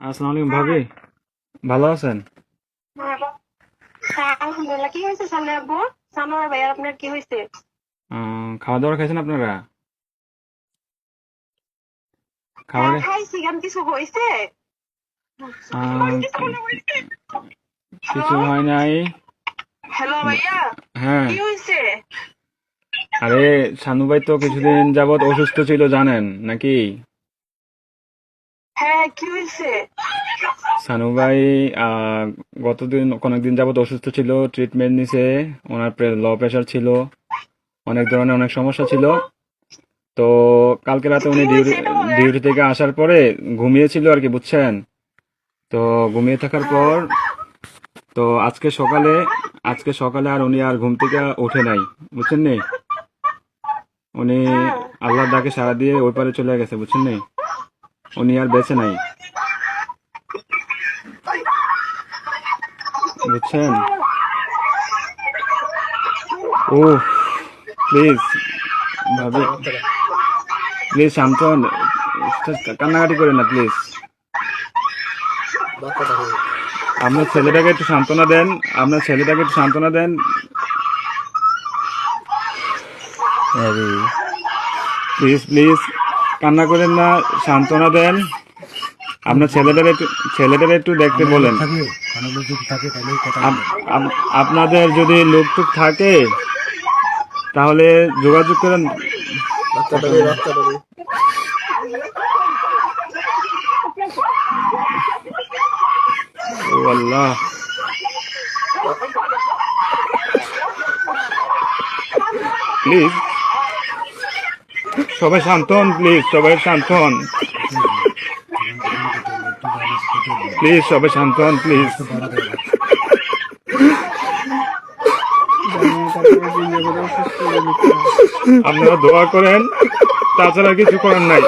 আসসালামু আলাইকুম ভাবি, ভালো আছেন? হ্যাঁ, আলহামদুলিল্লাহ। কি হয়েছে সামনে আব্বু? সানোয়ার ভাইয়া আপনার কি হয়েছে? খাওয়া দাওয়া খাইছেন আপনারা? হ্যাঁ খাবারে খাইছি, কেন কিছু হয়েছে? আহ, হ্যালো, কিছু হয় নাই। হ্যালো ভাইয়া, হ্যাঁ, কি হয়েছে? আরে শানু ভাই তো কিছুদিন যাবত অসুস্থ ছিল জানেন নাকি? হ্যাঁ কি হয়েছে? শানু ভাই অনেকদিন যাবত অসুস্থ ছিল, ট্রিটমেন্ট নিছে। ওনার লো প্রেশার ছিল, অনেক ধরনের অনেক সমস্যা ছিল। তো কালকে রাতে কি উনি হয়েছে এটা বলেন। ডিউটি থেকে আসার পরে ঘুমিয়েছিল আর কি, বুঝছেন? তো ঘুমিয়ে থাকার হ্যাঁ। পর তো আজকে সকালে আর উনি আর ঘুম থেকে ওঠে নাই, বুঝছেন নি? উনি হ্যাঁ। আল্লাহর ডাকে সাড়া দিয়ে ওই পারে চলে গেছে, বুঝছেন নি? উনি আর বেঁচে নাই, বুঝছেন? ও প্লিজ ভাবি, প্লিজ শান্ত হন, কান্নাকাটি করেন না প্লিজ। আপনার ছেলেটাকে একটু সান্ত্বনা দেন, আপনার ছেলেটাকে একটু সান্ত্বনা দেন। আরে প্লিজ প্লিজ কান্না করেন না, সান্ত্বনা দেন। আপনার ছেলেদের একটু দেখতে অনেক লোক বলেন। থাকে, অনেক লোক যদি থাকে তাহলে কথা আপ- বলেন। আপনাদের যদি লোকটুক থাকে তাহলে যোগাযোগ করেন। বাচ্চাটারে বাচ্চাটারে ও আল্লাহ, প্লিজ সবাই শান্ত হন, প্লিজ সবাই শান্ত হন, এখানে কথা বলে একটু বাইরে কথা বলে প্লিজ সবাই শান্ত হন, প্লিজ। একটু বাড়া দেয় না। আপনারা দোয়া করেন, তাছাড়া কিছু করার নাই।